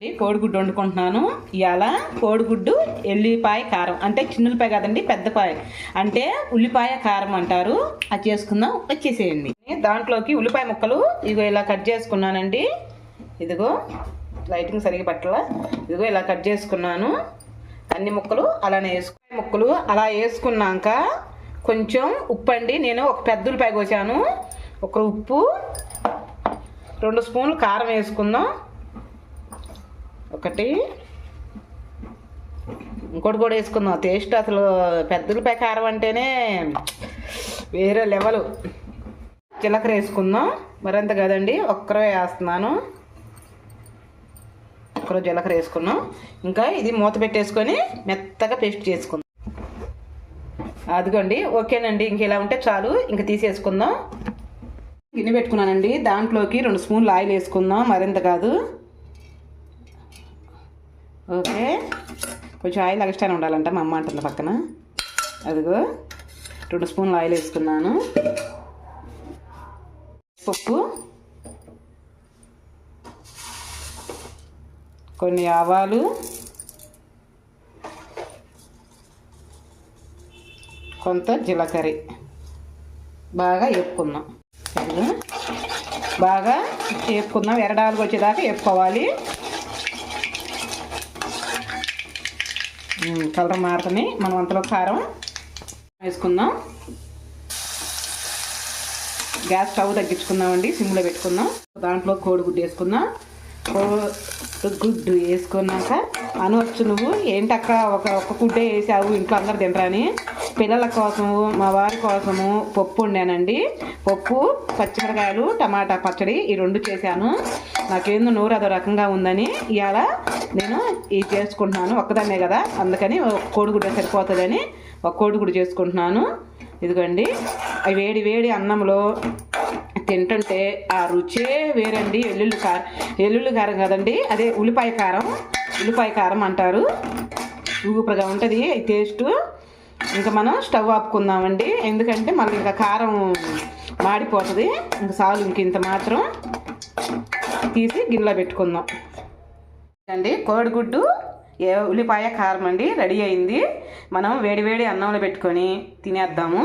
కోడిగుడ్డు వండుకుంటున్నాను. ఇవాళ కోడిగుడ్డు ఎల్లిపాయ కారం, అంటే చిన్నులపాయ కదండి, పెద్దపాయ అంటే ఉల్లిపాయ కారం అంటారు. అది చేసుకుందాం, వచ్చేసేయండి. దాంట్లోకి ఉల్లిపాయ ముక్కలు ఇదిగో ఇలా కట్ చేసుకున్నానండి. ఇదిగో లైటింగ్ సరిగ్గా పట్టల, ఇదిగో ఇలా కట్ చేసుకున్నాను. అన్ని ముక్కలు అలానే ముక్కలు అలా వేసుకున్నాక కొంచెం ఉప్పు అండి, నేను ఒక పెద్ద ఉల్లిపాయ కోసాను. ఒక ఉప్పు, 2 స్పూన్లు కారం వేసుకుందాం. ఒకటి, ఇంకోటి కూడా వేసుకుందాం. టేస్ట్ అసలు పెద్ద ఉల్లిపాయ కారం అంటేనే వేరే లెవెల్. జీలకర్ర వేసుకుందాం, మరింత కదండి, ఒక్కరో వేస్తున్నాను. ఒక్కరో జీలకర్ర వేసుకున్నాం. ఇంకా ఇది మూత పెట్టేసుకొని మెత్తగా పేస్ట్ చేసుకుందాం. అదిగోండి, ఓకేనండి. ఇంక ఇలా ఉంటే చాలు, ఇంక తీసేసుకుందాం. గిన్నె పెట్టుకున్నానండి, దాంట్లోకి 2 స్పూన్లు ఆయిల్ వేసుకుందాం, మరింత కాదు. ఓకే, కొంచెం ఆయిల్ ఎక్స్ట్రానే ఉండాలంట, మా అమ్మ అంటుంది పక్కన. అదిగో 2 స్పూన్లు ఆయిల్ వేసుకున్నాను. పప్పు, కొన్ని ఆవాలు, కొంత జీలకర్ర బాగా వేపుకుందాం. బాగా వేపుకుందాం, ఎరడాలకు వచ్చేదాకా వేపుకోవాలి. కలర్ మారుతుంది. మనం అంతలో కారం వేసుకుందాం. గ్యాస్ స్టవ్ తగ్గించుకుందామండి, సిమ్లో పెట్టుకుందాం. దాంట్లో కోడిగుడ్డు వేసుకుందాం. కోడిగుడ్డు వేసుకున్నాక అనవచ్చు, నువ్వు ఏంటక్క ఒక్క గుడ్డే వేసావు, ఇంట్లో అందరు తింటారని. పిల్లల కోసము, మా వారి కోసము పప్పు వండానండి. పప్పు, పచ్చిమిరకాయలు, టమాటా పచ్చడి, ఈ 2 చేశాను. నాకేందో నోరు అదో రకంగా ఉందని ఇవాళ నేను ఇది చేసుకుంటున్నాను. ఒక్కదాన్నే కదా, అందుకని కోడిగుడ్డ సరిపోతుందని ఒక కోడిగుడ్డు చేసుకుంటున్నాను. ఇదిగోండి, అవి వేడి వేడి అన్నంలో తింటుంటే ఆ రుచే వేరండి. వెల్లుల్లి కారం కదండి, అదే ఉల్లిపాయ కారం అంటారు. సూపర్గా ఉంటుంది ఈ టేస్ట్. ఇంకా మనం స్టవ్ ఆపుకుందామండి, ఎందుకంటే మళ్ళీ ఇంకా కారం మాడిపోతుంది. ఇంకా చాలు, ఇంక ఇంత మాత్రం తీసి గిన్నెలో పెట్టుకుందాం అండి. కోడిగుడ్డు ఉల్లిపాయ కారం అండి రెడీ అయింది. మనం వేడి వేడి అన్నంలో పెట్టుకొని తినేద్దాము.